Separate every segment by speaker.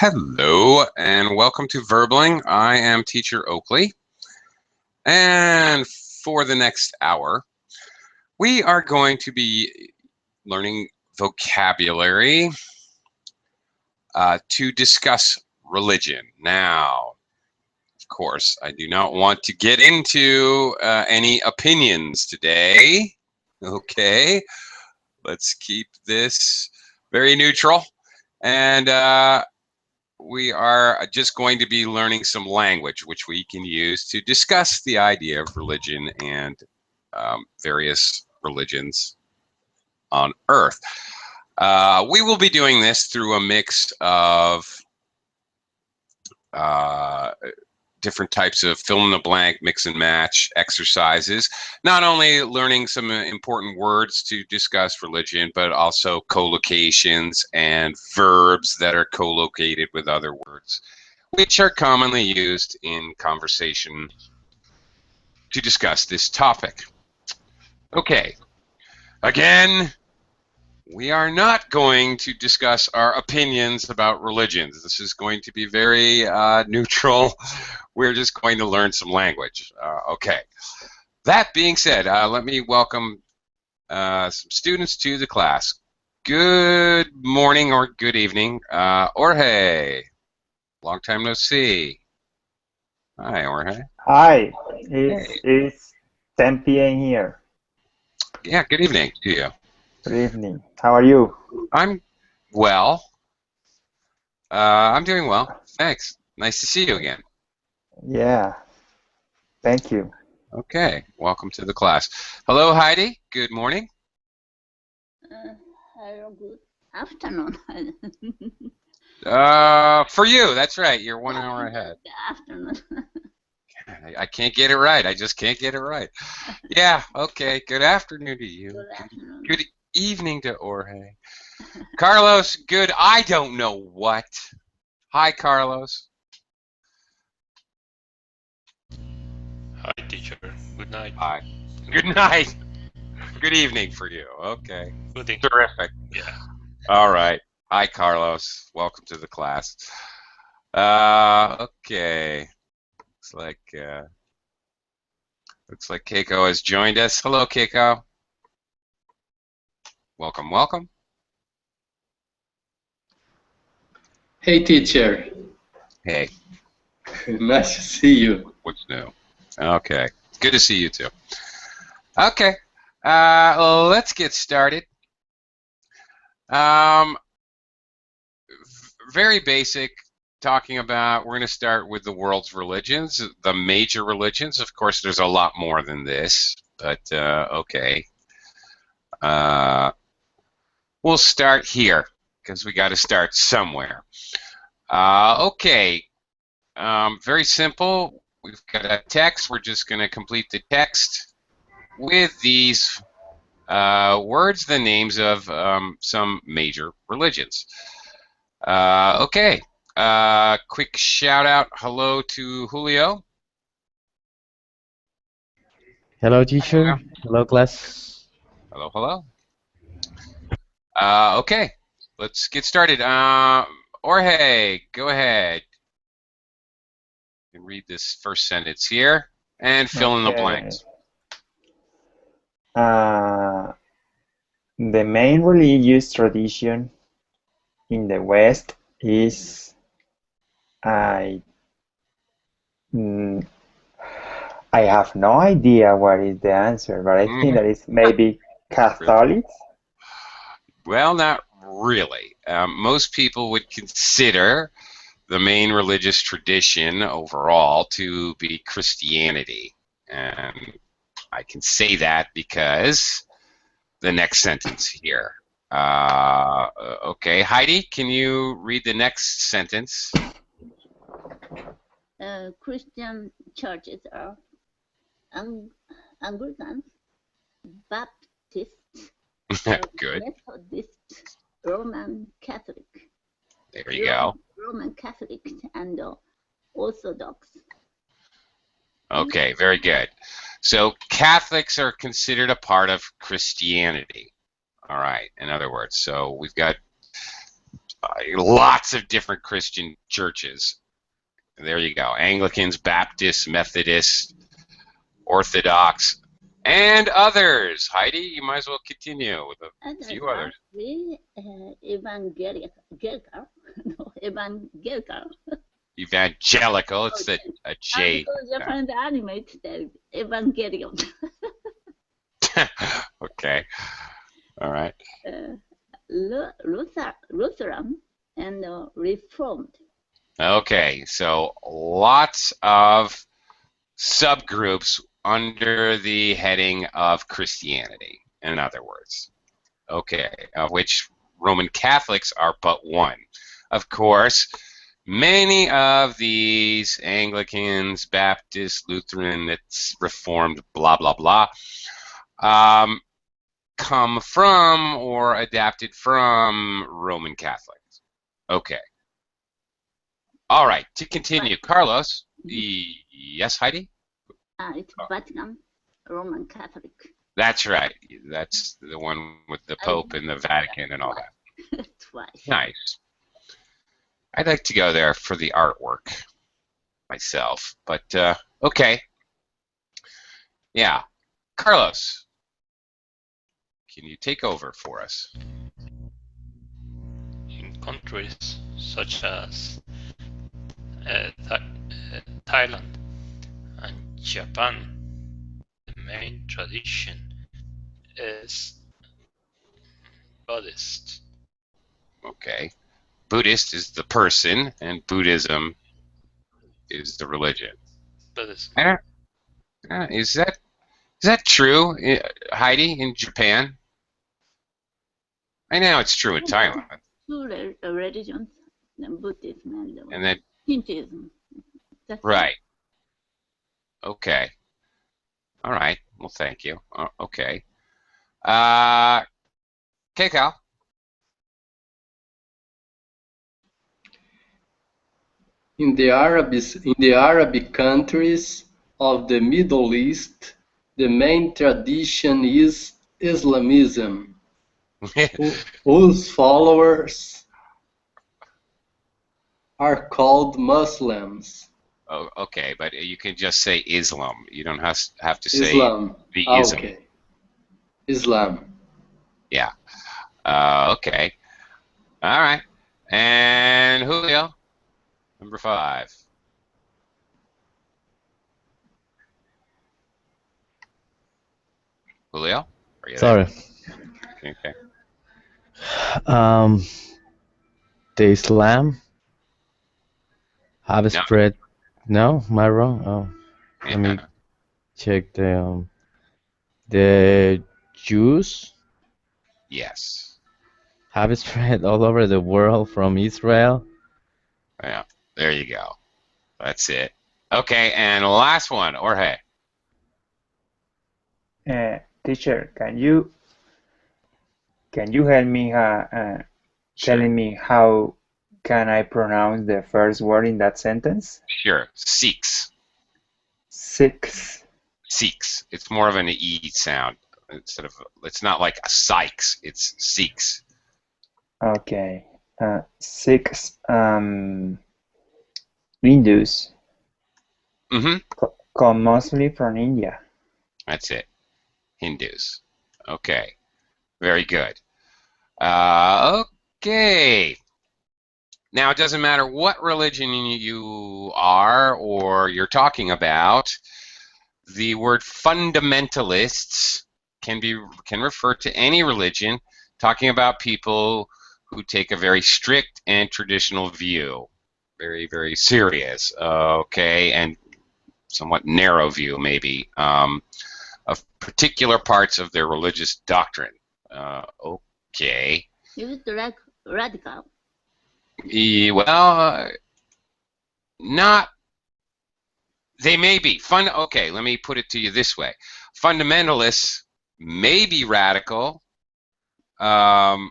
Speaker 1: Hello and welcome to Verbling. I am teacher Oakley, and for the next hour we are going to be learning vocabulary to discuss religion. Now, of course, I do not want to get into any opinions today. Okay, let's keep this very neutral, and we are just going to be learning some language which we can use to discuss the idea of religion and various religions on Earth. We will be doing this through a mix of different types of fill-in-the-blank, mix and match exercises, not only learning some important words to discuss religion, but also collocations and verbs that are collocated with other words, which are commonly used in conversation to discuss this topic. Okay, again, we are not going to discuss our opinions about religions. This is going to be very neutral. We're just going to learn some language. Okay. That being said, let me welcome some students to the class. Good morning or good evening. Jorge, long time no see. Hi, Jorge.
Speaker 2: Hi, it's 10 p.m. here.
Speaker 1: Yeah, good evening to you.
Speaker 2: Good evening. How are you?
Speaker 1: I'm well. I'm doing well. Thanks. Nice to see you again.
Speaker 2: Yeah, thank you.
Speaker 1: Okay, welcome to the class. Hello, Heidi. Good morning.
Speaker 3: Hello, good afternoon.
Speaker 1: For you, that's right. You're 1 hour ahead.
Speaker 3: Good afternoon.
Speaker 1: I can't get it right. I just can't get it right. Yeah, okay. Good afternoon to you.
Speaker 3: Good afternoon.
Speaker 1: Good evening to Jorge. Carlos, good I don't know what. Hi, Carlos.
Speaker 4: Hi, teacher. Good night.
Speaker 1: Hi. Good night. Good evening for you. Okay.
Speaker 4: Good evening.
Speaker 1: Terrific.
Speaker 4: Yeah.
Speaker 1: All right. Hi, Carlos. Welcome to the class. Okay. Looks like Keiko has joined us. Hello, Keiko. Welcome, welcome.
Speaker 5: Hey, teacher.
Speaker 1: Hey.
Speaker 5: Nice to see you.
Speaker 1: What's new? Okay. Good to see you too. Okay. Let's get started. Very basic, talking about, we're going to start with the world's religions, the major religions. Of course, there's a lot more than this, but okay. We'll start here, because we got to start somewhere. Okay. Very simple. We've got a text. We're just going to complete the text with these words, the names of some major religions. Okay. Quick shout out. Hello to Julio.
Speaker 6: Hello, teacher. Hello, class.
Speaker 1: Hello, hello. Okay. Let's get started. Jorge, go ahead. You can read this first sentence here and fill in the blanks.
Speaker 2: The main religious tradition in the West is I have no idea what is the answer, but I think that it's maybe Catholics.
Speaker 1: Well, not really. Most people would consider the main religious tradition overall to be Christianity. And I can say that because the next sentence here. Okay, Heidi, can you read the next sentence?
Speaker 3: Christian churches are Anglican, Baptist,
Speaker 1: Good.
Speaker 3: Methodist, Roman Catholic.
Speaker 1: There you go.
Speaker 3: Roman Catholic and Orthodox.
Speaker 1: Okay, very good. So Catholics are considered a part of Christianity. All right, in other words, so we've got lots of different Christian churches. There you go. Anglicans, Baptists, Methodists, Orthodox, and others. Heidi, you might as well continue with a few others.
Speaker 3: Evangelical. No, evangelical.
Speaker 1: Evangelical. It's a J.
Speaker 3: Japanese animated Evangelion.
Speaker 1: Okay. All right.
Speaker 3: Lutheran and Reformed.
Speaker 1: Okay, so lots of subgroups under the heading of Christianity, in other words. Okay, of which Roman Catholics are but one. Of course, many of these Anglicans, Baptists, Lutheran, it's Reformed, blah, blah, blah, come from or adapted from Roman Catholics. Okay. All right, to continue. Carlos, yes, Heidi?
Speaker 3: It's Vatican, Roman Catholic.
Speaker 1: That's right. That's the one with the Pope and the Vatican and all that.
Speaker 3: Twice.
Speaker 1: Nice. I'd like to go there for the artwork myself, but okay. Yeah. Carlos, can you take over for us?
Speaker 4: In countries such as Thailand and Japan, the main tradition is Buddhist.
Speaker 1: Okay. Buddhist is the person, and Buddhism is the religion.
Speaker 4: Buddhism.
Speaker 1: Is that true, Heidi, in Japan? I know it's true in Thailand.
Speaker 3: Two religions, Buddhism
Speaker 1: And then
Speaker 3: Hinduism. That's
Speaker 1: right. Okay. All right. Well, thank you. Okay. Okay, Cal.
Speaker 5: In the Arabic countries of the Middle East, the main tradition is Islamism, whose followers are called Muslims.
Speaker 1: Oh, okay, but you can just say Islam. You don't have to say
Speaker 5: Islam.
Speaker 1: the ism.
Speaker 5: Okay. Islam.
Speaker 1: Yeah. Okay. All right. And Julio, number 5. Julio, are you
Speaker 6: Sorry.
Speaker 1: there? Okay.
Speaker 6: The Islam have
Speaker 1: No.
Speaker 6: spread. No, am I wrong? Oh, let me
Speaker 1: Yeah.
Speaker 6: check the Jews
Speaker 1: Yes.
Speaker 6: have spread all over the world from Israel.
Speaker 1: Yeah. There you go. That's it. Okay, and last one, Jorge.
Speaker 2: Teacher, can you help me telling me how can I pronounce the first word in that sentence?
Speaker 1: Sure. Sikhs.
Speaker 2: 6.
Speaker 1: Sikhs. It's more of an E sound instead of. It's not like a Sykes. It's Sikhs.
Speaker 2: Okay. 6. Hindus. Come mostly from India.
Speaker 1: That's it. Hindus. Okay. Very good. Okay. Now, it doesn't matter what religion you are or you're talking about. The word fundamentalists can refer to any religion, talking about people who take a very strict and traditional view, very, very serious, okay, and somewhat narrow view, maybe, of particular parts of their religious doctrine. Okay.
Speaker 3: Is it like radical?
Speaker 1: Well, not. They may be okay, let me put it to you this way: fundamentalists may be radical. And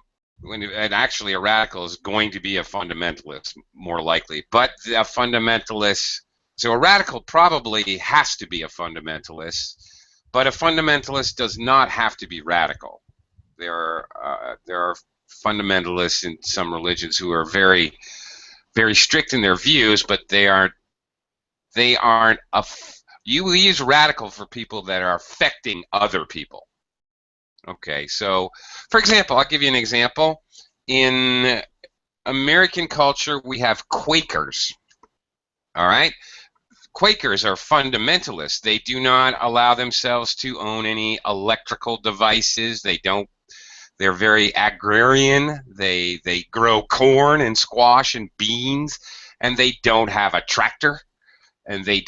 Speaker 1: actually, a radical is going to be a fundamentalist, more likely. But a fundamentalist, so a radical probably has to be a fundamentalist. But a fundamentalist does not have to be radical. There are fundamentalists in some religions who are very, very strict in their views, but they aren't. You use radical for people that are affecting other people. Okay, so for example, I'll give you an example. In American culture, we have Quakers. All right. Quakers are fundamentalists. They do not allow themselves to own any electrical devices. They're very agrarian. They grow corn and squash and beans, and they don't have a tractor, and they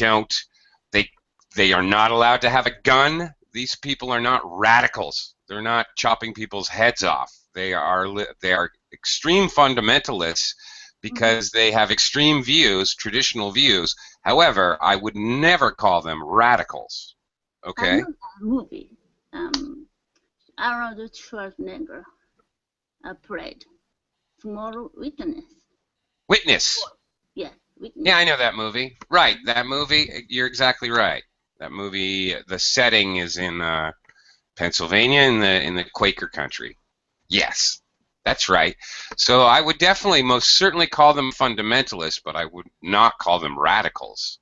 Speaker 1: are not allowed to have a gun. These people are not radicals. They're not chopping people's heads off. They are extreme fundamentalists because they have extreme views, traditional views. However, I would never call them radicals. Okay?
Speaker 3: I know a movie. Arnold Schwarzenegger played Small Witness.
Speaker 1: Witness.
Speaker 3: Yes, Witness.
Speaker 1: Yeah, I know that movie. Right, that movie, you're exactly right. That movie, the setting is in Pennsylvania in the Quaker country. Yes, that's right. So I would definitely, most certainly call them fundamentalists, but I would not call them radicals.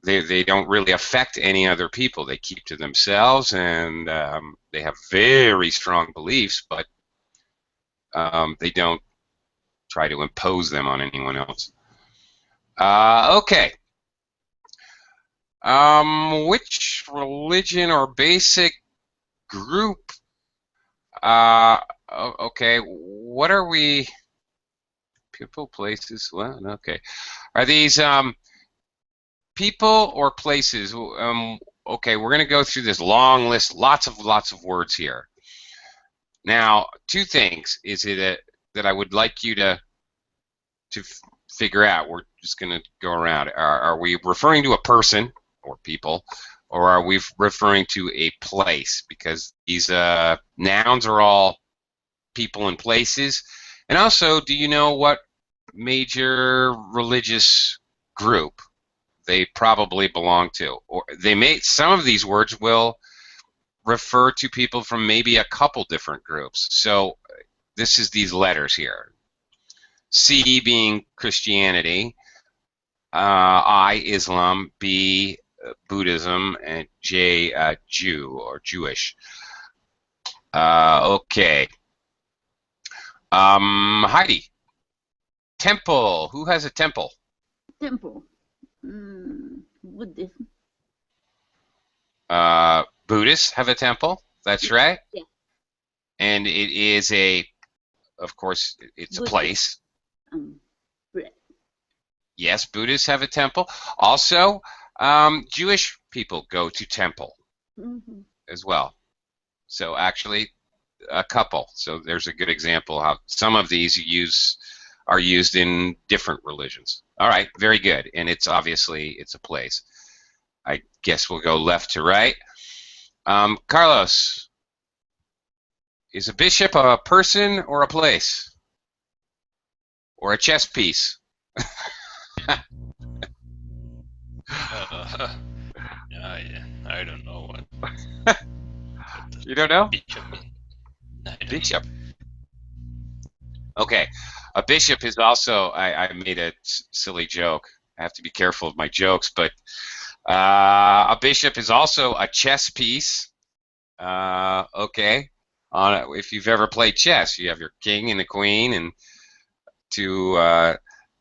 Speaker 1: They don't really affect any other people. They keep to themselves, and they have very strong beliefs, but they don't try to impose them on anyone else. Okay. Which religion or basic group? Okay. What are we? People, places. Well, okay. Are these people or places? Okay, we're going to go through this long list, lots of words here. Now, two things is it that I would like you to figure out. We're just going to go around. Are we referring to a person or people, or are we referring to a place? Because these nouns are all people and places. And also, do you know what major religious group they probably belong to? Or some of these words will refer to people from maybe a couple different groups. So this is these letters here. C being Christianity, I Islam, B Buddhism, and J Jew or Jewish. Okay. Heidi. Temple. Who has a temple?
Speaker 3: Temple. Buddhism.
Speaker 1: Buddhists have a temple. That's right.
Speaker 3: Yeah.
Speaker 1: And it is of course, it's a place. Yes, Buddhists have a temple. Also, Jewish people go to temple as well. So actually, a couple. So there's a good example how some of these are used in different religions. All right, very good. And it's a place. I guess we'll go left to right. Carlos, is a bishop a person or a place? Or a chess piece?
Speaker 4: I don't know what.
Speaker 1: You don't know?
Speaker 4: Bishop. No, I don't
Speaker 1: Bishop. Okay, a bishop is also. I made a silly joke. I have to be careful of my jokes, but a bishop is also a chess piece. Okay, if you've ever played chess, you have your king and the queen, and two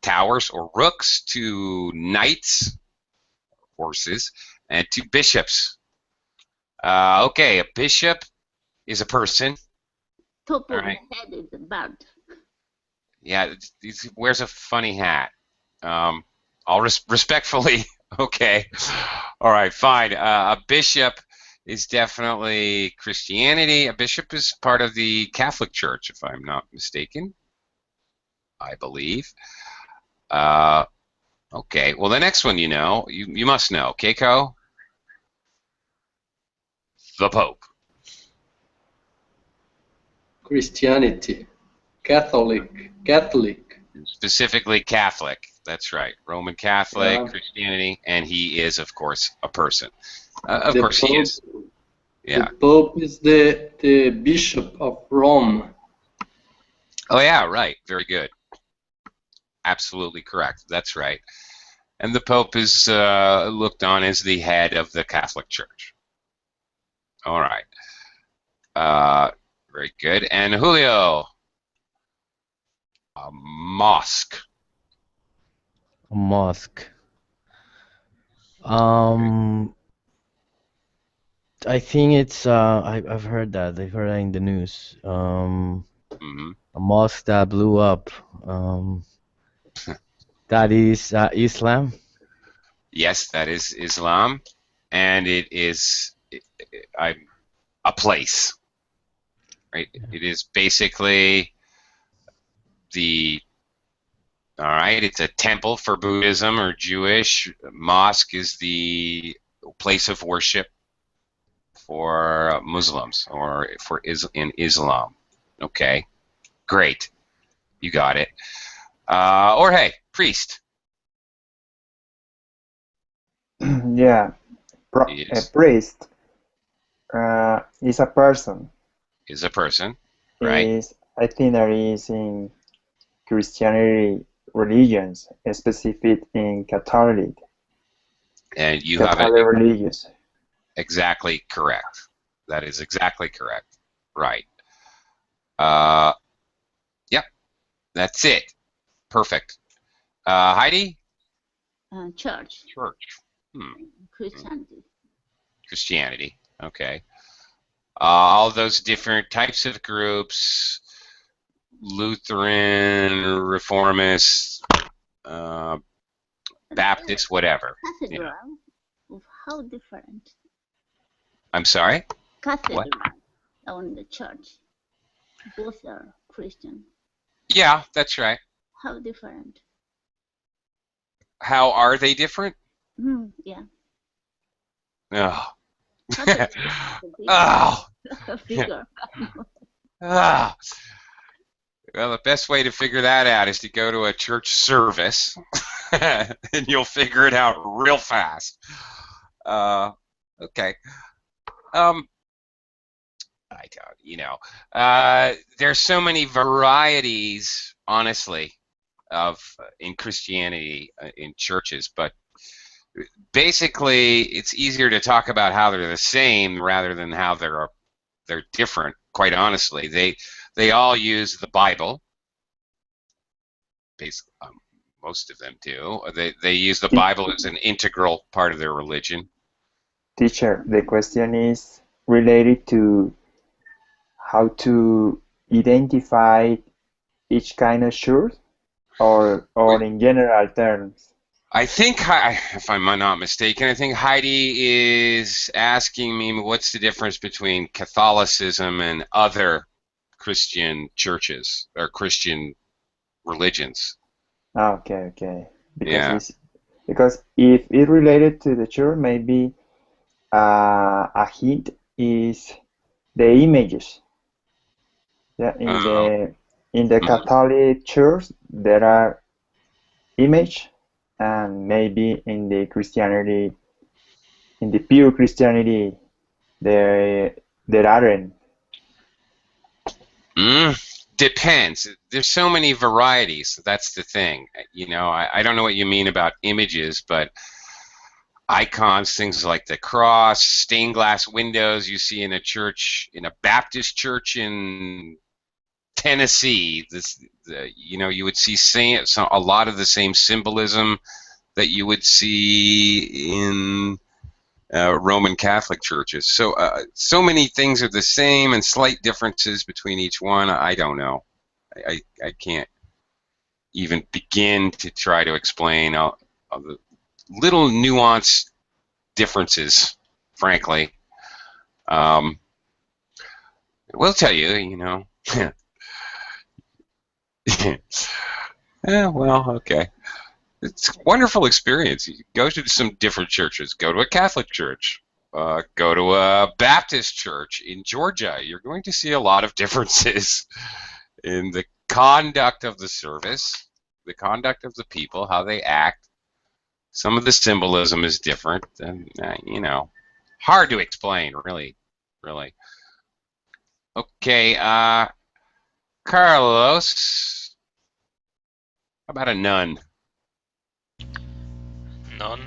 Speaker 1: towers or rooks, two knights, horses, and two bishops. Okay, a bishop is a person.
Speaker 3: Top of
Speaker 1: right.
Speaker 3: the head is a bird.
Speaker 1: Yeah, he wears a funny hat. All respectfully, okay. All right, fine. A bishop is definitely Christianity. A bishop is part of the Catholic Church, if I'm not mistaken. I believe. Okay, well, the next one you must know. Keiko? The Pope.
Speaker 5: Christianity. Catholic.
Speaker 1: Specifically Catholic. That's right. Roman Catholic,
Speaker 5: Yeah.
Speaker 1: Christianity, and he is, of course, a person. Of course he is. Yeah.
Speaker 5: The Pope is the Bishop of Rome.
Speaker 1: Oh yeah, right. Very good. Absolutely correct. That's right. And the Pope is looked on as the head of the Catholic Church. All right. Very good. And Julio, a mosque.
Speaker 6: A mosque. Um, I think it's I've heard that. I've heard that in the news.
Speaker 1: Hmm.
Speaker 6: A mosque that blew up. That is Islam.
Speaker 1: Yes, that is Islam, and it is a place, right? It is basically all right, it's a temple for Buddhism or Jewish. Mosque is the place of worship for Muslims or in Islam. Okay, great, you got it. Or hey, priest.
Speaker 2: Yeah, a
Speaker 1: Is
Speaker 2: priest is a person.
Speaker 1: is a person, right?
Speaker 2: Is I think that is in Christianity religions, specific in Catholic
Speaker 1: And you have it
Speaker 2: religions.
Speaker 1: exactly correct. That is exactly correct. Right. Uh, yep, that's it. Perfect. Heidi?
Speaker 3: Church,
Speaker 1: Church.
Speaker 3: Christianity.
Speaker 1: Christianity. Okay. All those different types of groups, Lutheran, Reformist, Baptist, whatever.
Speaker 3: Cathedral. Of how different?
Speaker 1: I'm sorry?
Speaker 3: Cathedral on the church. Both are Christian.
Speaker 1: Yeah, that's right.
Speaker 3: How different?
Speaker 1: How are they different?
Speaker 3: Yeah.
Speaker 1: Oh.
Speaker 3: How to
Speaker 1: Oh.
Speaker 3: figure.
Speaker 1: Ah. Well, the best way to figure that out is to go to a church service, and you'll figure it out real fast. Okay. I don't, there's so many varieties, honestly, of in Christianity in churches, but basically, it's easier to talk about how they're the same rather than how they're different. Quite honestly, they all use the Bible. Basically, most of them do. They use the Bible as an integral part of their religion.
Speaker 2: Teacher, the question is related to how to identify each kind of church, or in general terms.
Speaker 1: I think, if I'm not mistaken, I think Heidi is asking me what's the difference between Catholicism and other Christian churches or Christian religions.
Speaker 2: Okay.
Speaker 1: Yeah.
Speaker 2: Because if it related to the church, maybe a hint is the images. Yeah, in the Catholic Church there are image, and maybe in the Christianity, in the pure Christianity, there aren't.
Speaker 1: Depends. There's so many varieties. That's the thing. I don't know what you mean about images, but icons, things like the cross, stained glass windows you see in a church, in a Baptist church in Tennessee. You would see a lot of the same symbolism that you would see in Roman Catholic churches. So many things are the same and slight differences between each one. I don't know. I can't even begin to try to explain all the little nuanced differences, frankly. We'll tell you, Yeah, well, okay. It's a wonderful experience. You go to some different churches. Go to a Catholic church. Go to a Baptist church in Georgia. You're going to see a lot of differences in the conduct of the service, the conduct of the people, how they act. Some of the symbolism is different, and hard to explain, really. Okay. Carlos, how about a nun?
Speaker 4: Nun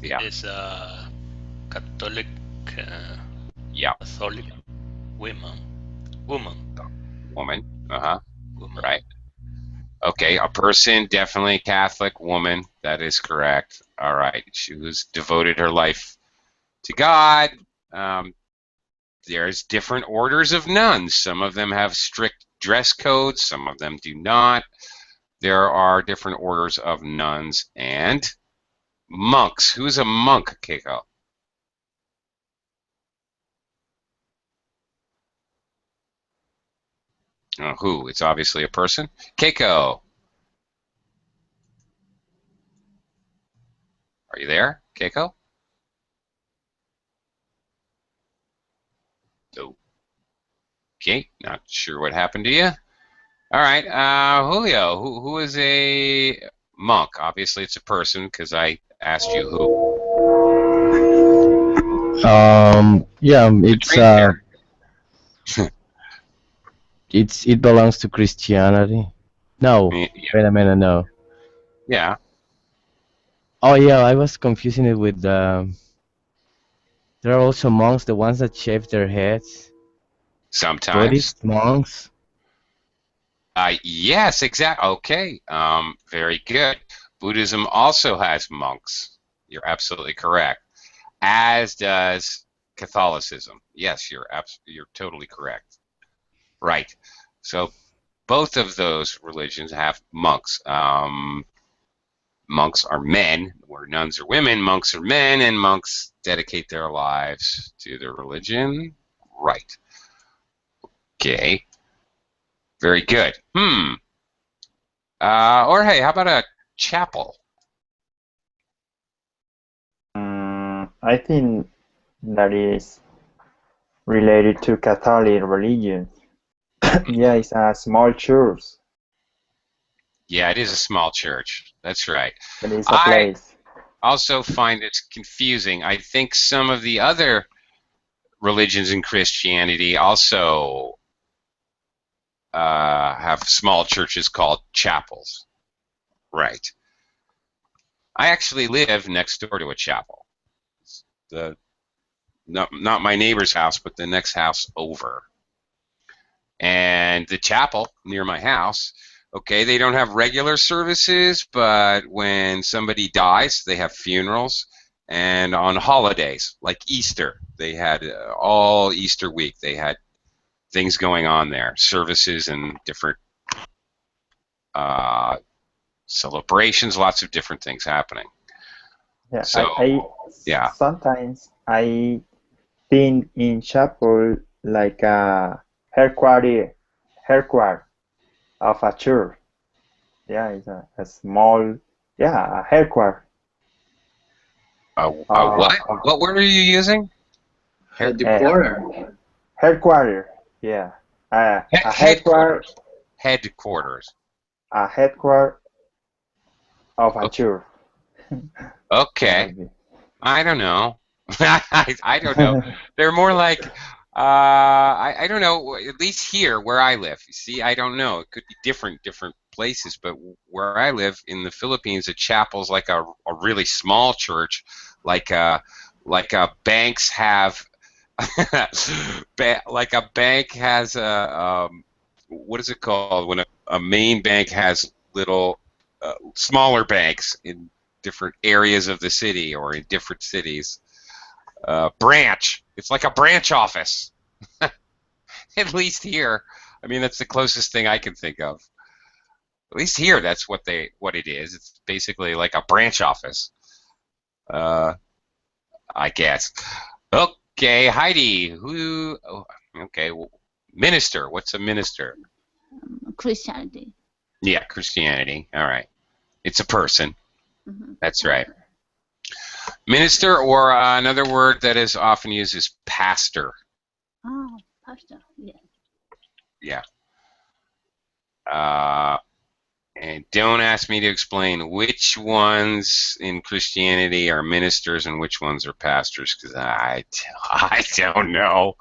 Speaker 1: Yeah.
Speaker 4: is a Catholic,
Speaker 1: Yeah.
Speaker 4: Catholic woman. Woman.
Speaker 1: Woman. Uh-huh.
Speaker 4: Woman.
Speaker 1: Right. Okay, a person, definitely Catholic woman. That is correct. All right. She was devoted her life to God. There's different orders of nuns. Some of them have strict dress codes. Some of them do not. There are different orders of nuns and monks. Who's a monk, Keiko? Who? It's obviously a person. Keiko, are you there, Keiko? No. Okay, not sure what happened to you. All right, Julio, who is a monk? Obviously, it's a person because I asked you who.
Speaker 6: Yeah, it's
Speaker 1: Right there.
Speaker 6: it belongs to Christianity. No,
Speaker 1: Yeah.
Speaker 6: wait a minute, no.
Speaker 1: Yeah.
Speaker 6: Oh yeah, I was confusing it with there are also monks, the ones that shave their heads.
Speaker 1: Sometimes.
Speaker 6: Buddhist monks.
Speaker 1: Yes, exactly. Okay. Very good. Buddhism also has monks. You're absolutely correct. As does Catholicism. Yes, you're totally correct. Right. So both of those religions have monks. Monks are men, where nuns are women. Monks are men, and monks dedicate their lives to their religion. Right. Okay. Very good. Or hey, how about a chapel?
Speaker 2: I think that is related to Catholic religion. Yeah, it's a small church,
Speaker 1: Yeah, it is a small church. That's right.
Speaker 2: but it's a
Speaker 1: I
Speaker 2: place.
Speaker 1: also find it confusing. I think some of the other religions in Christianity also have small churches called chapels. Right. I actually live next door to a chapel. Not my neighbor's house, but the next house over. And the chapel near my house, okay, they don't have regular services, but when somebody dies, they have funerals. And on holidays, like Easter, they had all Easter week, they had things going on there, services and different celebrations, lots of different things happening.
Speaker 2: Yeah,
Speaker 1: So, yeah.
Speaker 2: Sometimes I been in chapel like a headquarter of a church. Yeah, it's a small, yeah, a headquarter.
Speaker 1: What? What word are you using?
Speaker 5: Headquarter.
Speaker 2: Headquarter, yeah. A headquarter,
Speaker 1: Headquarters.
Speaker 2: a headquarter of a church.
Speaker 1: Okay. I don't know. I don't know. They're more like, I don't know, at least here where I live. You see, I don't know. It could be different places, but where I live in the Philippines, a chapel's like a really small church, like banks have, like a bank has what is it called when a main bank has little smaller banks in different areas of the city or in different cities. Branch. It's like a branch office. At least here. I mean, that's the closest thing I can think of. At least here, that's what it is. It's basically like a branch office. I guess. Okay, Heidi. Okay, minister. What's a minister?
Speaker 3: Christianity.
Speaker 1: Yeah, Christianity. All right. It's a person. That's right. Minister, or another word that is often used is pastor.
Speaker 3: Oh, pastor. Yeah.
Speaker 1: Yeah. And don't ask me to explain which ones in Christianity are ministers and which ones are pastors, because I don't know.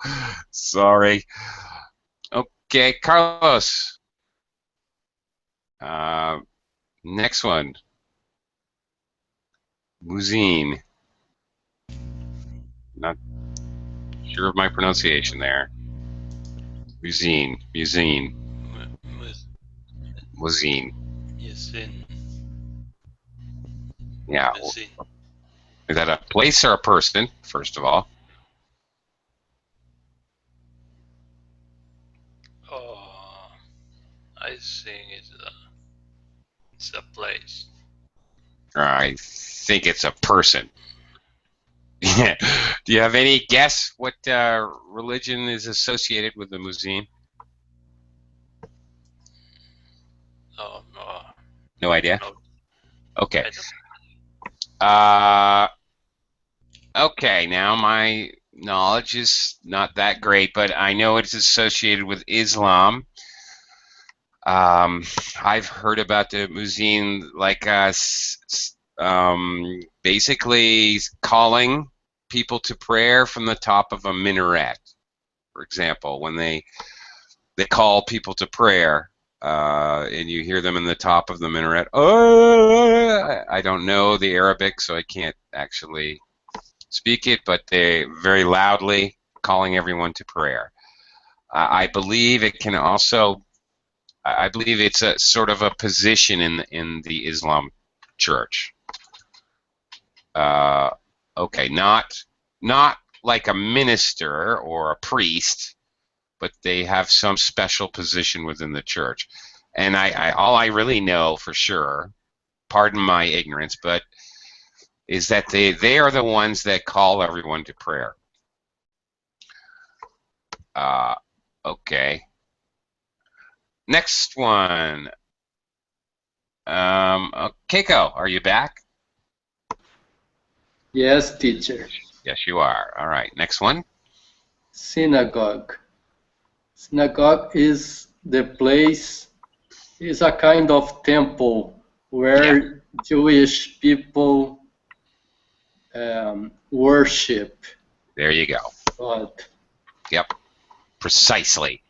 Speaker 1: Sorry. Okay, Carlos. Next one. Muezzin. Not sure of my pronunciation there. Muezzin. Muezzin. Muezzin.
Speaker 4: Muezzin.
Speaker 1: Yeah.
Speaker 4: Muezzin.
Speaker 1: Is that a place or a person, first of all?
Speaker 4: Oh, I think it's a place.
Speaker 1: I think it's a person. Do you have any guess what religion is associated with the Muezzin?
Speaker 4: Oh no.
Speaker 1: No idea?
Speaker 4: No,
Speaker 1: Okay.
Speaker 4: I don't.
Speaker 1: Okay, now my knowledge is not that great, but I know it's associated with Islam. I've heard about the Muezzin like basically calling people to prayer from the top of a minaret, for example, when they call people to prayer, and you hear them in the top of the minaret. Oh, I don't know the Arabic, so I can't actually speak it, but they very loudly calling everyone to prayer. I believe it can also. I believe it's a sort of a position in the Islam Church. Okay, not like a minister or a priest, but they have some special position within the church. And all I really know for sure, pardon my ignorance, but is that they are the ones that call everyone to prayer. Okay. Next one. Keiko, are you back?
Speaker 5: Yes, teacher.
Speaker 1: Yes, you are. All right. Next one.
Speaker 5: Synagogue. Synagogue is the place, is a kind of temple where Jewish people worship
Speaker 1: There you go.
Speaker 5: God.
Speaker 1: Yep. Precisely.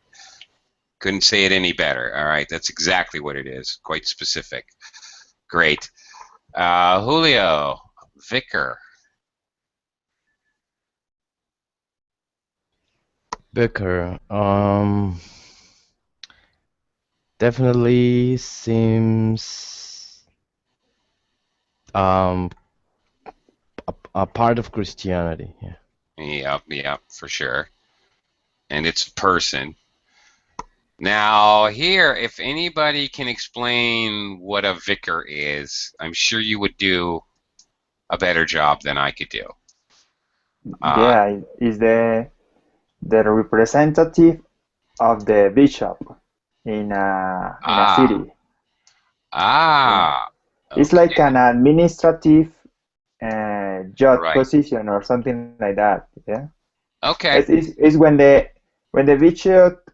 Speaker 1: Couldn't say it any better. All right. That's exactly what it is. Quite specific. Great. Julio, vicar.
Speaker 6: Vicar. Definitely seems a part of Christianity. Yeah.
Speaker 1: Yep, for sure. And it's a person. Now, here, if anybody can explain what a vicar is, I'm sure you would do a better job than I could do.
Speaker 2: Yeah, is the representative of the bishop in a city. It's
Speaker 1: Okay.
Speaker 2: like an administrative judge
Speaker 1: Right.
Speaker 2: position or something like that. Yeah.
Speaker 1: Okay.
Speaker 2: It's when the bishop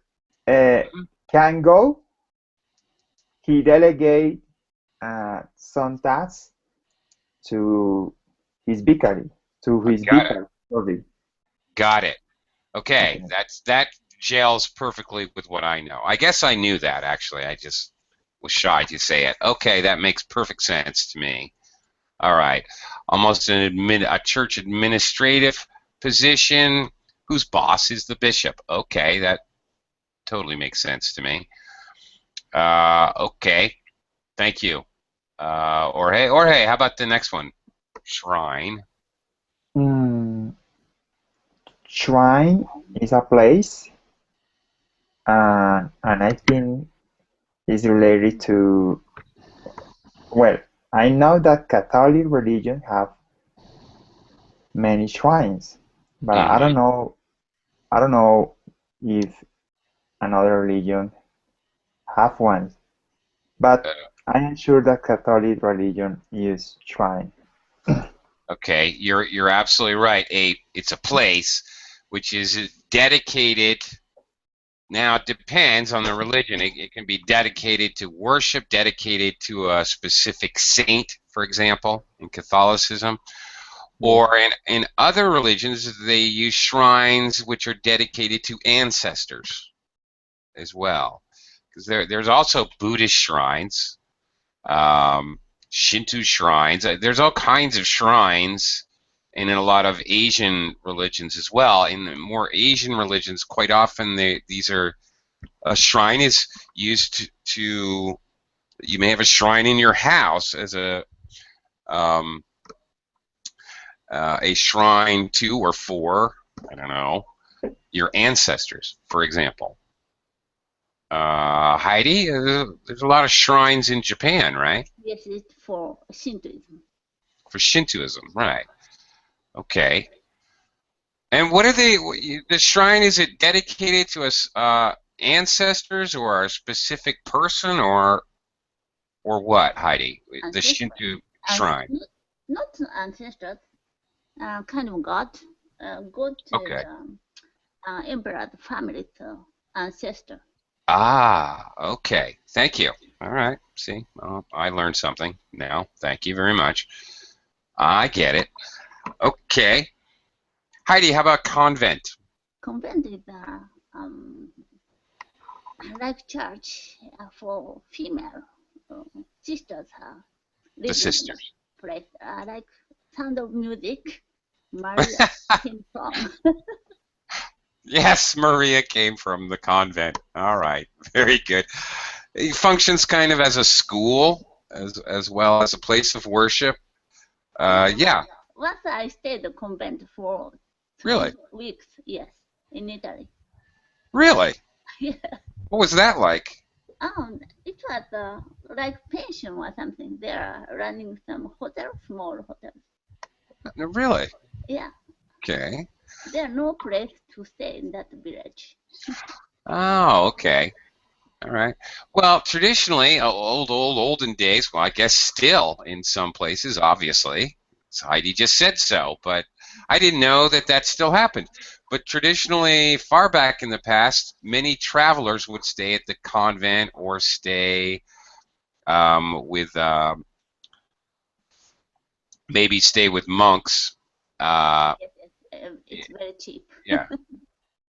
Speaker 2: can go, he delegate some tasks to his vicary, to his
Speaker 1: Got it.
Speaker 2: vicar. Sorry.
Speaker 1: Got it. Okay. That gels perfectly with what I know. I guess I knew that, actually. I just was shy to say it. Okay, that makes perfect sense to me. All right. Almost a church administrative position whose boss is the bishop. Okay, that totally makes sense to me. Okay. Thank you. Jorge, how about the next one? Shrine.
Speaker 2: Shrine is a place, and I think it's related to, well, I know that Catholic religion have many shrines, but I don't know if another religion have one. But I am sure that Catholic religion use shrine.
Speaker 1: Okay, you're absolutely right. It's a place which is dedicated. Now, it depends on the religion. It can be dedicated to worship, dedicated to a specific saint, for example, in Catholicism. Or in other religions, they use shrines which are dedicated to ancestors. as well, because there's also Buddhist shrines, Shinto shrines. There's all kinds of shrines, and in a lot of Asian religions as well. In more Asian religions, quite often these are a shrine is used to you may have a shrine in your house as a shrine to or for, I don't know, your ancestors, for example. Heidi, there's a lot of shrines in Japan, right?
Speaker 3: Yes, it's for Shintoism.
Speaker 1: For Shintoism, right. Okay. And what are they, the shrine, is it dedicated to us ancestors or a specific person or what, Heidi? The Shinto shrine.
Speaker 3: Not ancestors, kind of God. God is
Speaker 1: Okay.
Speaker 3: emperor's family's ancestor.
Speaker 1: Ah, okay. Thank you. All right. See, I learned something now. Thank you very much. I get it. Okay. Heidi, how about convent?
Speaker 3: Convent is like church for female sisters.
Speaker 1: The sisters.
Speaker 3: Place like Sound of Music. Maria came from.
Speaker 1: Yes, Maria came from the convent. All right. Very good. It functions kind of as a school as well as a place of worship. Yeah.
Speaker 3: Once I stayed at the convent for 3
Speaker 1: Really?
Speaker 3: weeks, yes, in Italy.
Speaker 1: Really?
Speaker 3: Yeah.
Speaker 1: What was that like?
Speaker 3: It was like pension or something. They are running some hotel, small hotels.
Speaker 1: Really?
Speaker 3: Yeah.
Speaker 1: Okay.
Speaker 3: There are no place to stay in that village.
Speaker 1: Oh, okay. All right. Well, traditionally, olden days, well, I guess still in some places, obviously. Heidi just said so, but I didn't know that still happened. But traditionally, far back in the past, many travelers would stay at the convent or stay with maybe stay with monks.
Speaker 3: Yes, it's very cheap.
Speaker 1: Yeah.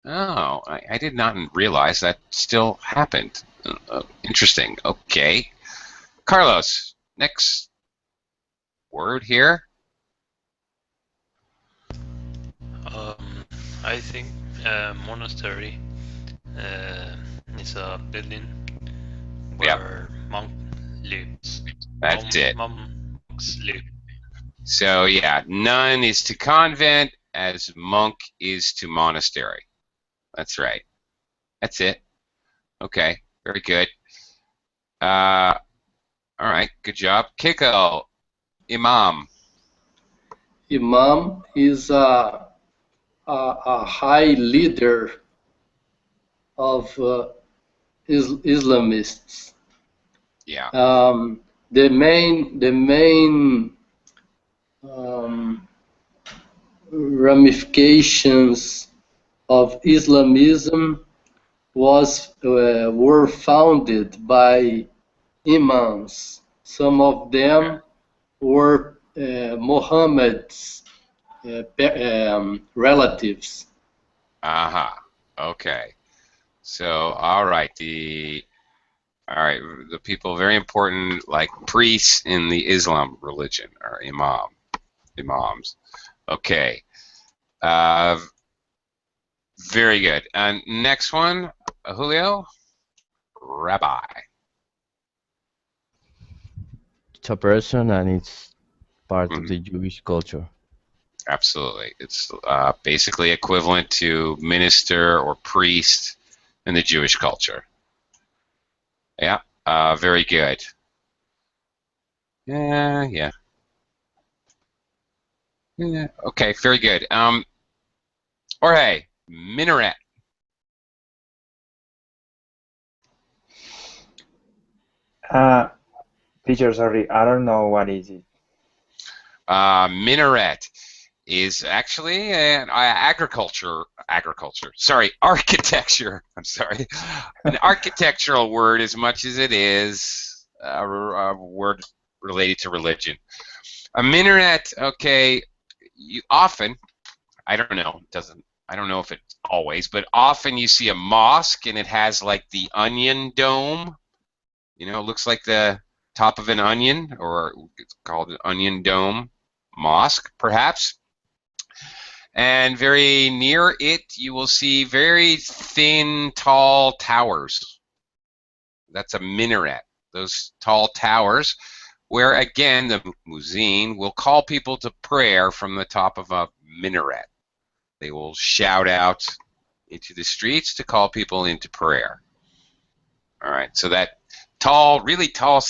Speaker 1: Oh, I did not realize that still happened. Interesting. Okay. Carlos, next word here.
Speaker 4: I think monastery is a building where monk lives.
Speaker 1: That's it.
Speaker 4: Monks live.
Speaker 1: So yeah, nun is to convent as monk is to monastery. That's right. That's it. Okay. Very good. All right. Good job. Kiko, imam.
Speaker 5: Imam is a high leader of Islamists.
Speaker 1: Yeah.
Speaker 5: The main ramifications of Islamism were founded by imams. Some of them were Muhammad's relatives.
Speaker 1: Aha. Okay. So all right, the people very important, like priests in the Islam religion are imams. Okay. Very good. And next one, Julio, rabbi.
Speaker 6: It's a person and it's part of the Jewish culture.
Speaker 1: Absolutely. It's basically equivalent to minister or priest in the Jewish culture. Yeah, very good. Yeah. Okay, very good. Jorge, minaret.
Speaker 2: Teacher, sorry, I don't know what is it.
Speaker 1: Minaret is actually an architecture. I'm sorry, an architectural word as much as it is a word related to religion. A minaret, okay, you often, I don't know, I don't know if it's always, but often you see a mosque and it has like the onion dome. You know, it looks like the top of an onion, or it's called an onion dome mosque, perhaps. And very near it, you will see very thin, tall towers. That's a minaret. Those tall towers, where again the muezzin will call people to prayer from the top of a minaret. They will shout out into the streets to call people into prayer. All right, so that tall, really tall,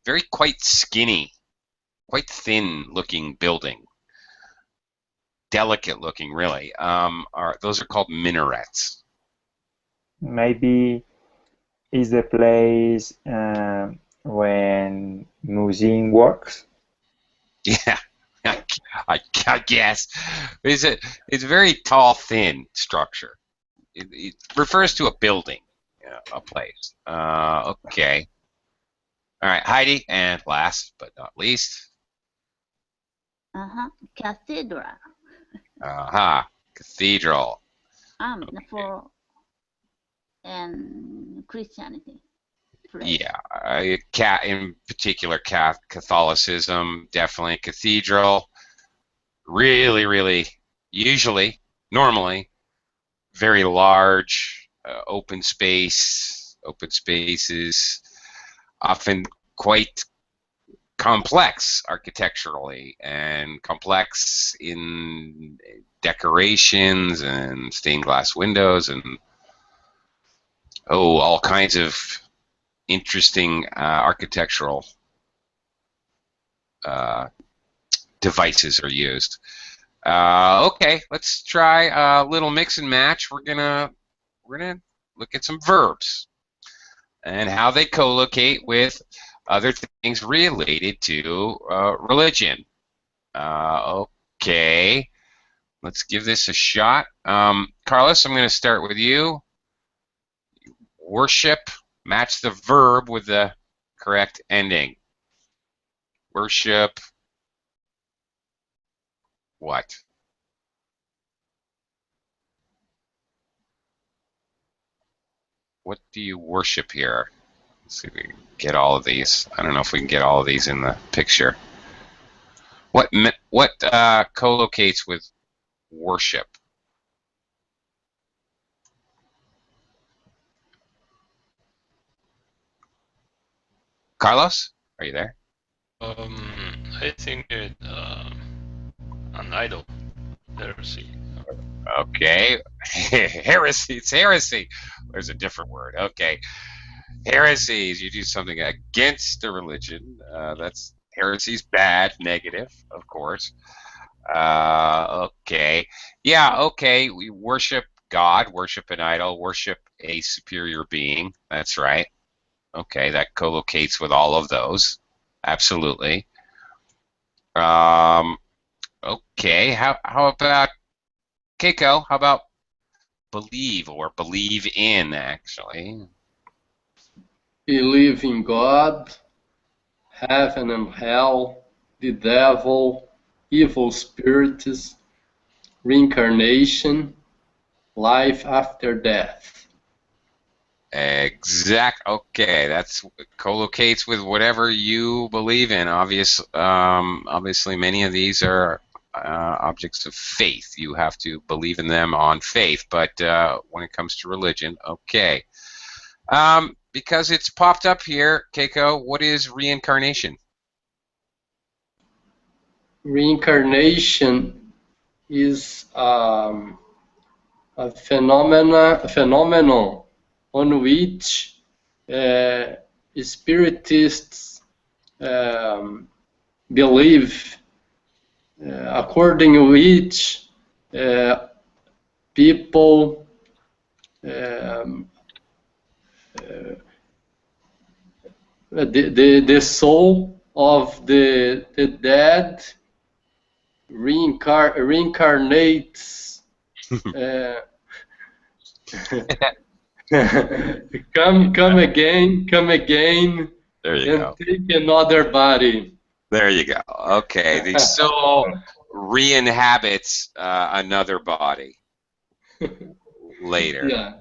Speaker 1: very quite skinny, quite thin-looking building, delicate-looking, really. Those are called minarets.
Speaker 2: Maybe is the place when museum works.
Speaker 1: Yeah, I guess. It's a very tall, thin structure. It refers to a building, a place. Okay. All right, Heidi, and last but not least.
Speaker 3: Cathedral.
Speaker 1: Cathedral.
Speaker 3: Okay. For Christianity. Place.
Speaker 1: Yeah, in particular, Catholicism, definitely. Cathedral, really, really, usually, normally, very large, open spaces, often quite complex architecturally and complex in decorations and stained glass windows and all kinds of interesting architectural devices are used. Okay, let's try a little mix and match. We're gonna look at some verbs and how they co-locate with other things related to religion. Okay, let's give this a shot. Carlos, I'm going to start with you. Worship, match the verb with the correct ending. Worship, what? What do you worship here? Let's see if we can get all of these. I don't know if we can get all of these in the picture. What co-locates with worship? Carlos, are you there?
Speaker 4: I think it an idol. Heresy.
Speaker 1: Okay, heresy. It's heresy. There's a different word. Okay, heresies. You do something against a religion. That's heresy's bad, negative, of course. Okay. Yeah, okay. We worship God, worship an idol, worship a superior being. That's right. Okay, that co-locates with all of those. Absolutely. Okay, how about Keiko? How about believe or believe in, actually?
Speaker 5: Believe in God, heaven and hell, the devil, evil spirits, reincarnation, life after death.
Speaker 1: Okay, that's co-locates with whatever you believe in. Obviously, many of these are objects of faith. You have to believe in them on faith. But when it comes to religion, okay. Because it's popped up here, Keiko, what is reincarnation?
Speaker 5: Reincarnation is a phenomenon on which spiritists believe, according which people the soul of the dead reincarnates come again
Speaker 1: There you go.
Speaker 5: and take another body.
Speaker 1: There you go. Okay, the soul re-inhabits another body. later.
Speaker 5: Yeah.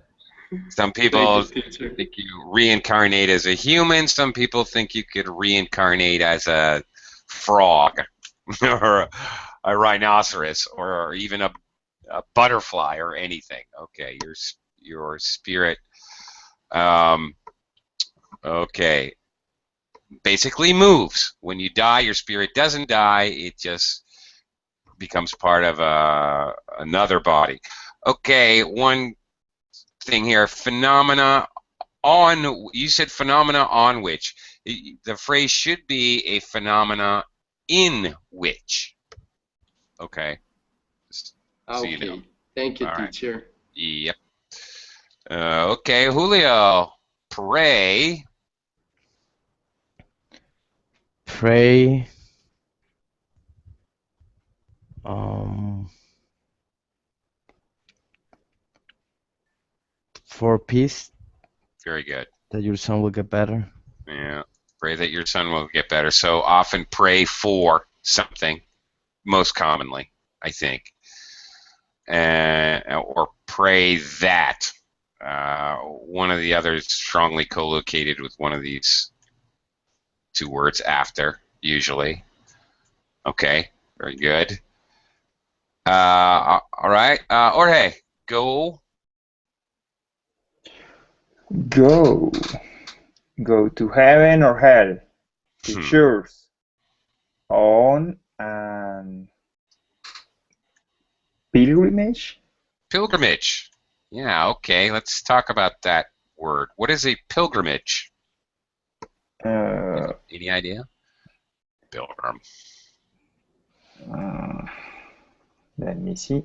Speaker 1: Some people
Speaker 5: Thank you, teacher.
Speaker 1: think you reincarnate as a human. Some people think you could reincarnate as a frog or a rhinoceros or even a butterfly or anything. Okay, your spirit. Okay, basically moves. When you die, your spirit doesn't die. It just becomes part of another body. Okay, one thing here. Phenomena on. You said phenomena on which. The phrase should be a phenomena in which. Okay. Just so you know.
Speaker 5: Okay. Thank you,
Speaker 1: All right.
Speaker 5: teacher.
Speaker 1: Yep. Okay, Julio. Pray.
Speaker 6: Pray. Um, for peace,
Speaker 1: Very good.
Speaker 6: that your son will get better.
Speaker 1: Yeah. Pray that your son will get better. So often pray for something, most commonly, I think. Or pray that. One of the others strongly co-located with one of these two words after, usually. Okay, very good. All right. Jorge, go.
Speaker 2: Go. Go to heaven or hell. To choose. On an pilgrimage.
Speaker 1: Pilgrimage. Yeah, okay. Let's talk about that word. What is a pilgrimage? Any idea? Pilgrim.
Speaker 2: Let me see.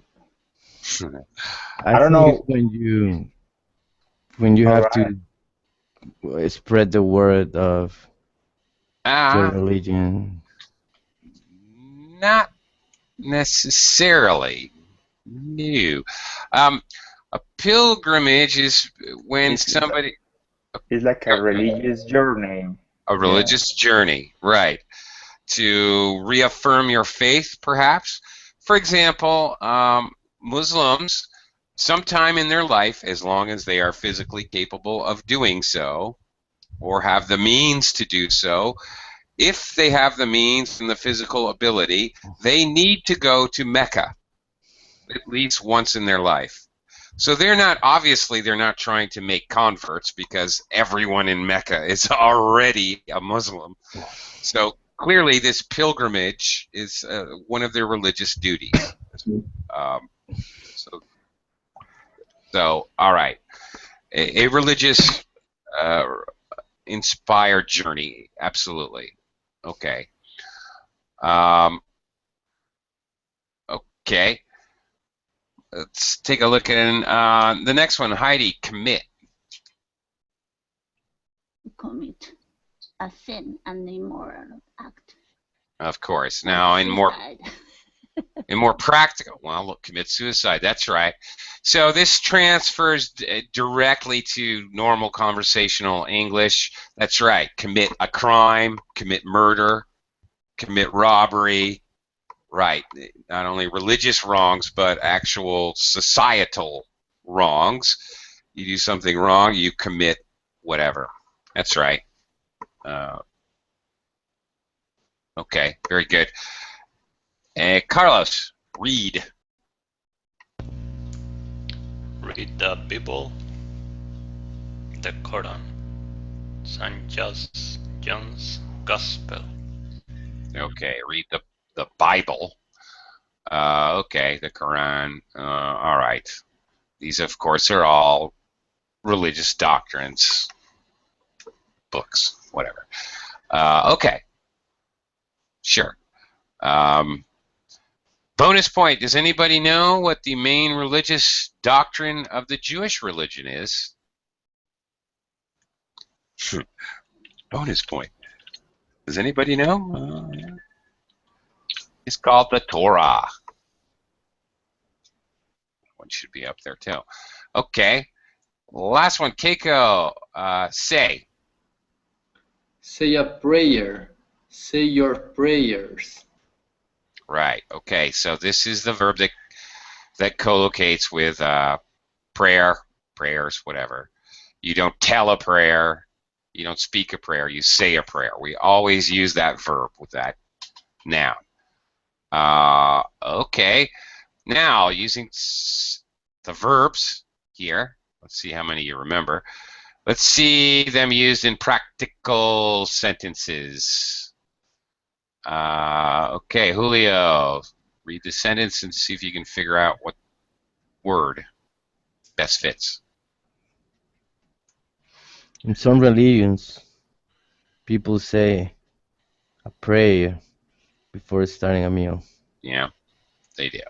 Speaker 6: I
Speaker 2: don't
Speaker 6: think
Speaker 2: know.
Speaker 6: it's when you have
Speaker 2: Alright.
Speaker 6: to spread the word of your religion.
Speaker 1: Not necessarily. No. A pilgrimage is when
Speaker 2: It's
Speaker 1: somebody
Speaker 2: It's like a religious journey.
Speaker 1: a religious journey, right? To reaffirm your faith, perhaps. For example, Muslims, sometime in their life, as long as they are physically capable of doing so, or have the means to do so, if they have the means and the physical ability, they need to go to Mecca at least once in their life. So they're not trying to make converts because everyone in Mecca is already a Muslim. So clearly this pilgrimage is one of their religious duties. So all right. A religious inspired journey, absolutely. Okay. Okay. Let's take a look at the next one. Heidi, commit.
Speaker 3: Commit a sin, an immoral act.
Speaker 1: Of course. Now, in more practical, well, look, commit suicide. That's right. So this transfers directly to normal conversational English. That's right. Commit a crime, commit murder, commit robbery. Right. Not only religious wrongs, but actual societal wrongs. You do something wrong, you commit whatever. That's right. Okay, very good. Carlos, read.
Speaker 4: Read the Bible, the Quran, St. John's Gospel.
Speaker 1: Okay, read the Bible. Okay, the Quran. All right. These, of course, are all religious doctrines, books, whatever. Okay. Sure. Bonus point. Does anybody know what the main religious doctrine of the Jewish religion is? Bonus point. Does anybody know? It's called the Torah. One should be up there too. Okay. Last one. Keiko, say.
Speaker 5: Say a prayer. Say your prayers.
Speaker 1: Right. Okay. So this is the verb that co-locates with prayer, prayers, whatever. You don't tell a prayer. You don't speak a prayer. You say a prayer. We always use that verb with that noun. Okay. Now, using the verbs here, let's see how many you remember. Let's see them used in practical sentences. Okay, Julio, read the sentence and see if you can figure out what word best fits.
Speaker 6: In some religions, people say a prayer before starting a meal.
Speaker 1: Yeah, they do.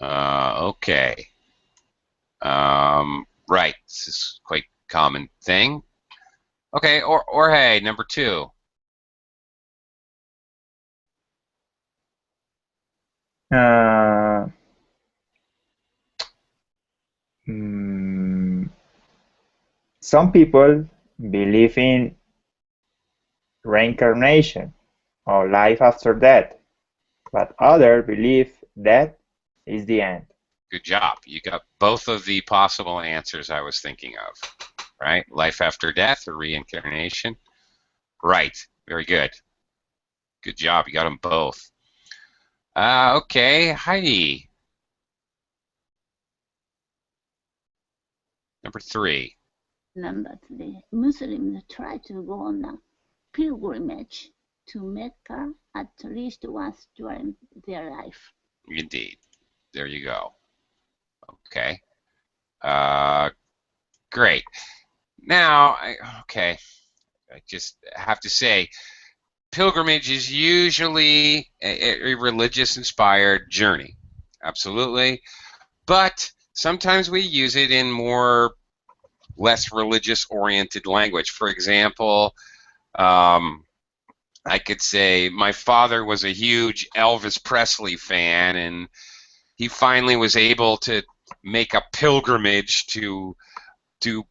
Speaker 1: Okay. Right, this is quite a common thing. Okay, or hey, number 2.
Speaker 2: Some people believe in reincarnation or life after death, but others believe death is the end.
Speaker 1: Good job. You got both of the possible answers I was thinking of, right? Life after death or reincarnation. Right. Very good. Good job. You got them both. Okay, Heidi. Number 3.
Speaker 3: Number 3. Muslims try to go on a pilgrimage to Mecca at least once during their life.
Speaker 1: Indeed. There you go. Okay. Great. Now, I just have to say, pilgrimage is usually a religious-inspired journey. Absolutely. But sometimes we use it in more less religious-oriented language. For example, I could say my father was a huge Elvis Presley fan, and he finally was able to make a pilgrimage to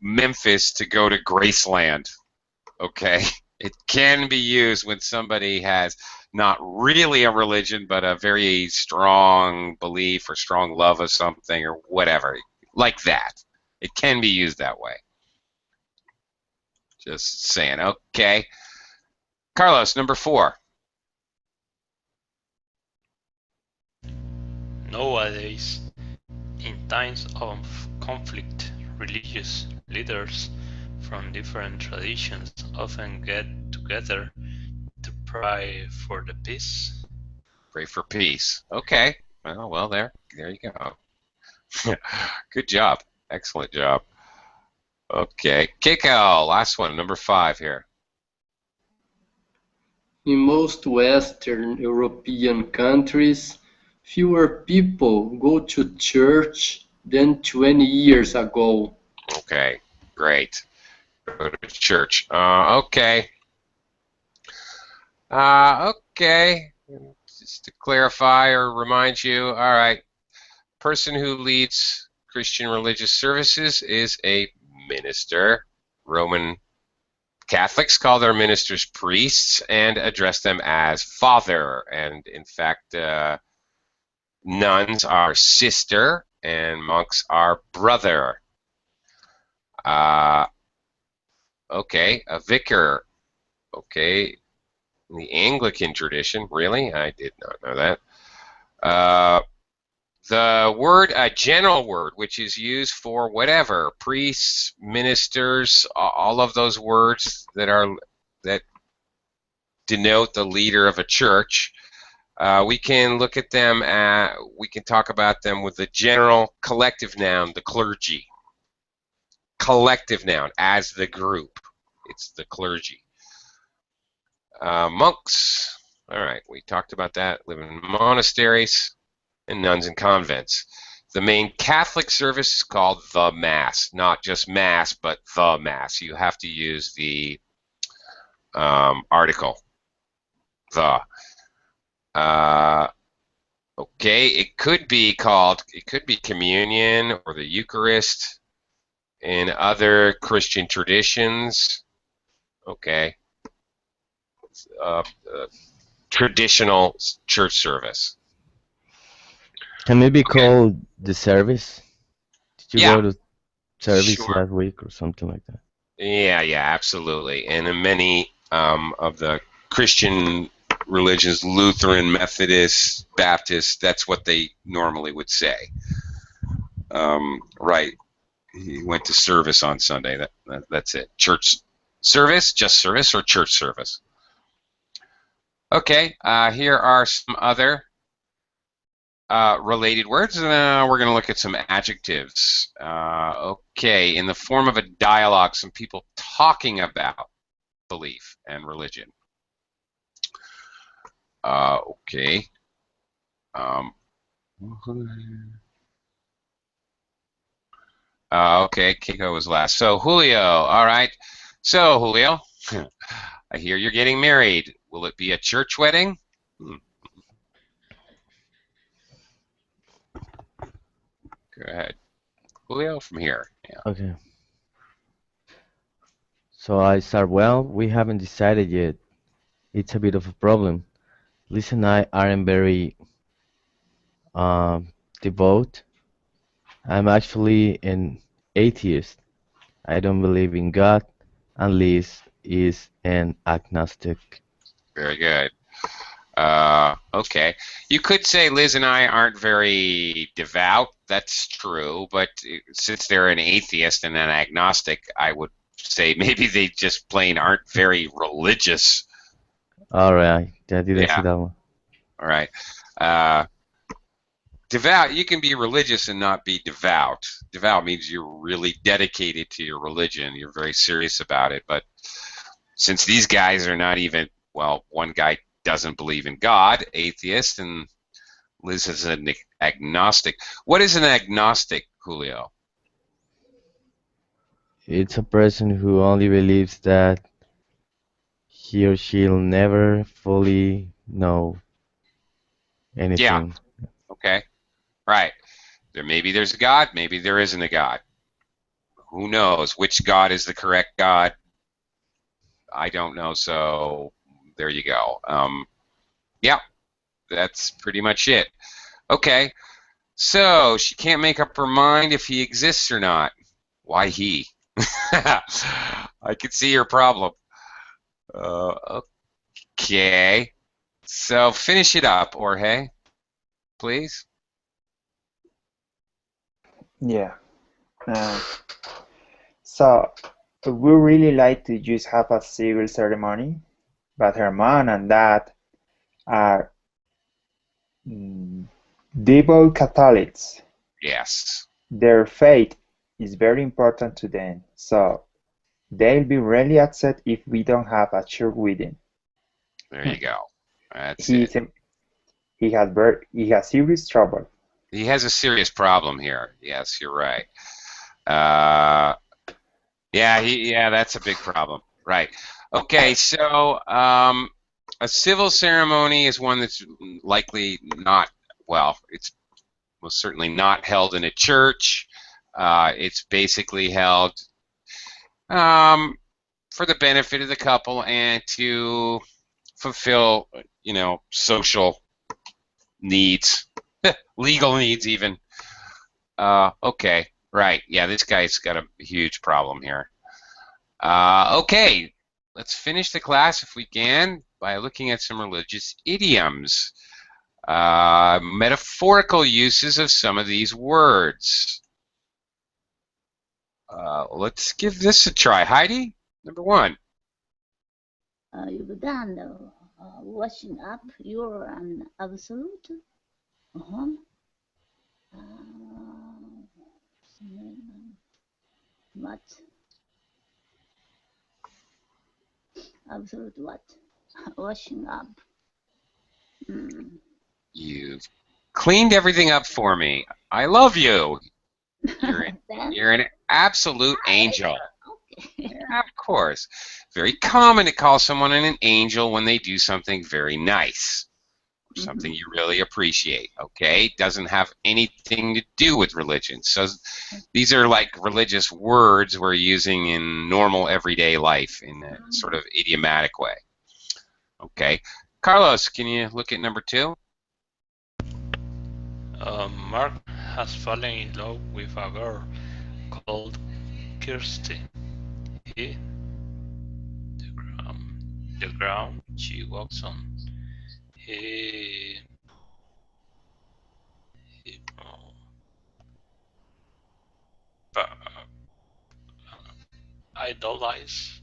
Speaker 1: Memphis to go to Graceland. Okay? It can be used when somebody has not really a religion, but a very strong belief or strong love of something or whatever. Like that. It can be used that way. Just saying. Okay. Carlos, number 4.
Speaker 4: Nowadays, in times of conflict, religious leaders from different traditions often get together to pray for the peace.
Speaker 1: Pray for peace. Okay. Well, there you go. Good job. Excellent job. Okay. Kiko, last one, number 5 here.
Speaker 5: In most Western European countries, fewer people go to church than 20 years ago.
Speaker 1: Okay, great. Go to church. Okay. Okay. Just to clarify or remind you, all right, person who leads Christian religious services is a minister. Roman Catholics call their ministers priests and address them as father. And in fact, nuns are sister and monks are brother. Okay, a vicar. Okay, in the Anglican tradition, really? I did not know that. The word, a general word, which is used for whatever, priests, ministers, all of those words that denote the leader of a church. We can look at them, we can talk about them with the general collective noun, the clergy. Collective noun, as the group. It's the clergy. Monks, all right, we talked about that, live in monasteries, and nuns in convents. The main Catholic service is called the Mass, not just Mass, but the Mass. You have to use the article, the. Okay, it could be communion or the Eucharist in other Christian traditions. Okay. Traditional church service.
Speaker 6: Can it be called the service? you
Speaker 1: Yeah,
Speaker 6: go to service
Speaker 1: sure.
Speaker 6: last week or something like that?
Speaker 1: Yeah, absolutely. And in many of the Christian religions, Lutheran, Methodist, Baptist, that's what they normally would say. Right. He went to service on Sunday. That's it. Church service, just service, or church service. Okay, here are some other related words. We're going to look at some adjectives. Okay, in the form of a dialogue, some people talking about belief and religion. Okay. Okay, Kiko was last. So Julio, all right. So Julio, I hear you're getting married. Will it be a church wedding? Go ahead, Julio, from here. Yeah.
Speaker 6: Okay. So I start, well, we haven't decided yet. It's a bit of a problem. Liz and I aren't very devout. I'm actually an atheist. I don't believe in God, and Liz is an agnostic.
Speaker 1: Very good. Okay. You could say Liz and I aren't very devout. That's true. But since they're an atheist and an agnostic, I would say maybe they just plain aren't very religious.
Speaker 6: All right, I didn't see
Speaker 1: Yeah.
Speaker 6: that one.
Speaker 1: All right. Devout, you can be religious and not be devout. Devout means you're really dedicated to your religion. You're very serious about it. But since these guys are not even, well, one guy doesn't believe in God, atheist, and Liz is an agnostic. What is an agnostic, Julio?
Speaker 6: It's a person who only believes that he or she'll never fully know anything.
Speaker 1: Yeah. Okay. Right. Maybe there's a God, maybe there isn't a God. Who knows? Which God is the correct God? I don't know, so there you go. Yeah, that's pretty much it. Okay, so she can't make up her mind if he exists or not. Why he? I could see your problem. Okay, so finish it up, Jorge, please.
Speaker 2: Yeah. So we really like to just have a civil ceremony, but her mom and dad are devout Catholics.
Speaker 1: Yes.
Speaker 2: Their faith is very important to them, so they'll be really upset if we don't have a church wedding.
Speaker 1: There you go. That's
Speaker 2: He's
Speaker 1: it.
Speaker 2: he has serious trouble.
Speaker 1: He has a serious problem here. Yes, you're right. Yeah, that's a big problem. Right. Okay, so a civil ceremony is one that's likely not, well, it's most certainly not held in a church. It's basically held for the benefit of the couple and to fulfill, social needs, legal needs even. Okay, right. Yeah, this guy's got a huge problem here. Okay, let's finish the class if we can by looking at some religious idioms. Metaphorical uses of some of these words. Let's give this a try. Heidi, number one.
Speaker 3: You've done washing up. You're an absolute. What? Absolute what? Washing up.
Speaker 1: You've cleaned everything up for me. I love you. You're an absolute angel.
Speaker 3: Okay.
Speaker 1: Yeah, of course. Very common to call someone an angel when they do something very nice, or something you really appreciate. Okay, doesn't have anything to do with religion. So these are like religious words we're using in normal everyday life in a sort of idiomatic way. Okay, Carlos, can you look at number two?
Speaker 4: Mark has fallen in love with a girl called Kirsty. He, the ground she walks on. He idolize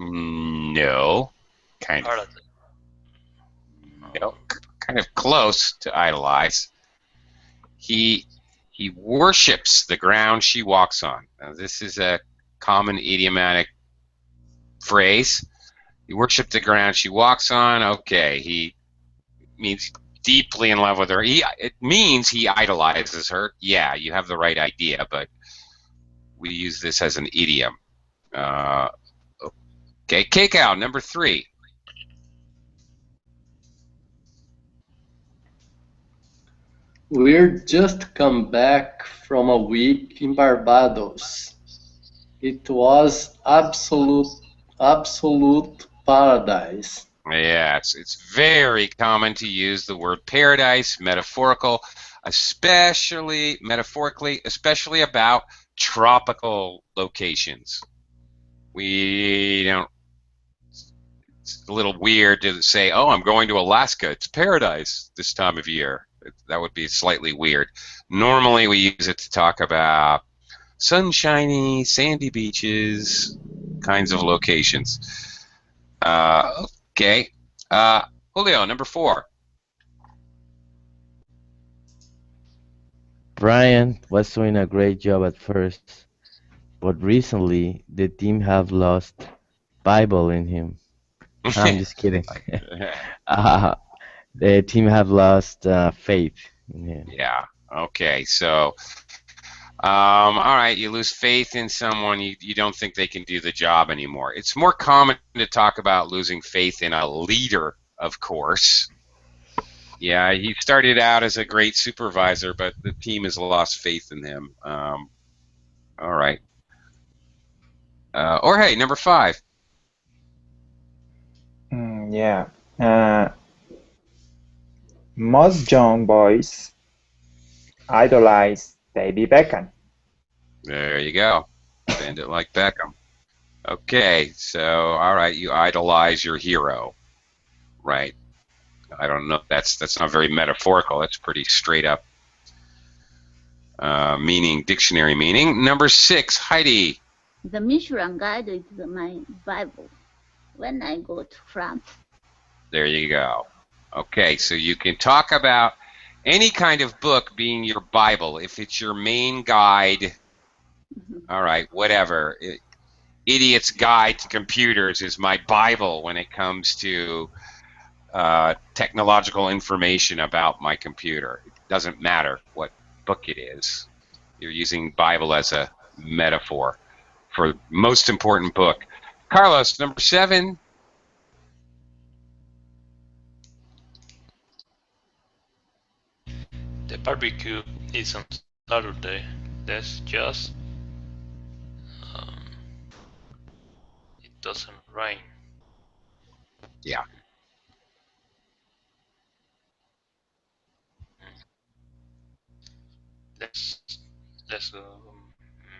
Speaker 1: No. Kind of.
Speaker 4: paradise.
Speaker 1: No. Kind of close to idolize. He worships the ground she walks on. Now, this is a common idiomatic phrase. He worshipped the ground she walks on. Okay, he means deeply in love with her. It means he idolizes her. Yeah, you have the right idea, but we use this as an idiom. Okay, cake out, number 3.
Speaker 5: We're just come back from a week in Barbados. It was absolute paradise.
Speaker 1: Yeah, it's very common to use the word paradise, especially about tropical locations. We don't. It's a little weird to say, "Oh, I'm going to Alaska. It's paradise this time of year." That would be slightly weird. Normally, we use it to talk about sunshiny, sandy beaches, kinds of locations. Okay. Julio, number 4.
Speaker 6: Bryant was doing a great job at first, but recently the team have lost Bible in him. I'm just kidding. The team have lost faith in him.
Speaker 1: Yeah. Okay. So, all right. You lose faith in someone. You don't think they can do the job anymore. It's more common to talk about losing faith in a leader, of course. Yeah, he started out as a great supervisor, but the team has lost faith in him. All right. Jorge, number 5.
Speaker 2: Yeah. Most young boys idolize David Beckham.
Speaker 1: There you go. Bend it like Beckham. Okay, so all right, you idolize your hero, right? I don't know. That's not very metaphorical. That's pretty straight up dictionary meaning. Number 6, Heidi.
Speaker 3: The Michelin Guide is my Bible when I go to France.
Speaker 1: There you go. Okay, so you can talk about any kind of book being your Bible. If it's your main guide, all right, whatever. Idiot's Guide to Computers is my Bible when it comes to technological information about my computer. It doesn't matter what book it is. You're using Bible as a metaphor for most important book. Carlos, number 7.
Speaker 4: The barbecue is on Saturday. That's just it doesn't rain.
Speaker 1: Yeah.
Speaker 4: Let's go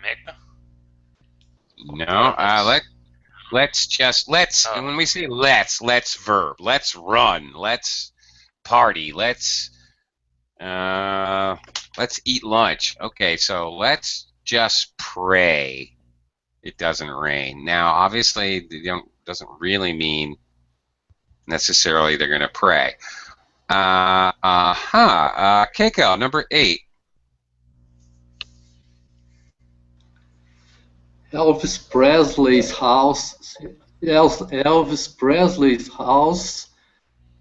Speaker 4: Mecca.
Speaker 1: No, when we say let's verb. Let's run. Let's party. Let's eat lunch. Okay, so let's just pray it doesn't rain. Now, obviously, doesn't really mean necessarily they're going to pray. Keiko, number 8.
Speaker 5: Elvis Presley's house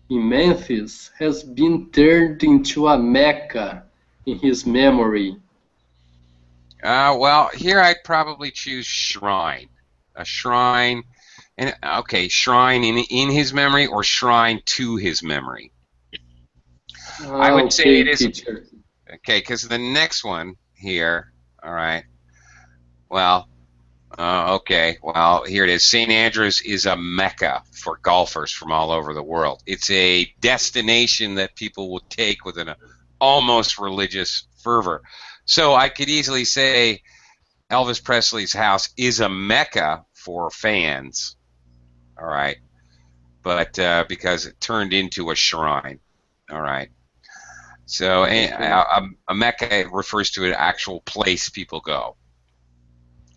Speaker 5: in Memphis has been turned into a Mecca in his memory.
Speaker 1: Well, here I'd probably choose shrine. A shrine, and okay, shrine in his memory or shrine to his memory. I would say it is.
Speaker 5: Teacher.
Speaker 1: Okay, because the next one here. All right. Well. Okay, well, here it is. St. Andrews is a mecca for golfers from all over the world. It's a destination that people will take with an almost religious fervor. So I could easily say Elvis Presley's house is a mecca for fans. All right, but because it turned into a shrine. All right. So a mecca refers to an actual place people go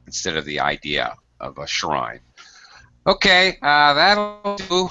Speaker 1: instead of the idea of a shrine. Okay, that'll do.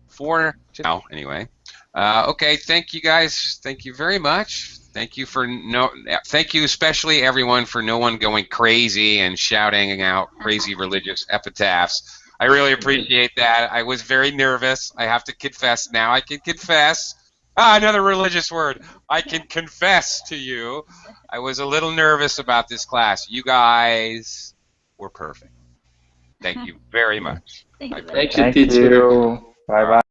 Speaker 1: For now, anyway. Okay, thank you guys. Thank you very much. Thank you Thank you especially everyone for no one going crazy and shouting out crazy religious epitaphs. I really appreciate that. I was very nervous. I have to confess now. I can confess. Another religious word. I can confess to you. I was a little nervous about this class. You guys were perfect. Thank you very much.
Speaker 3: Thank you.
Speaker 5: Thank you,
Speaker 2: Thank
Speaker 5: teacher.
Speaker 2: you. Bye bye.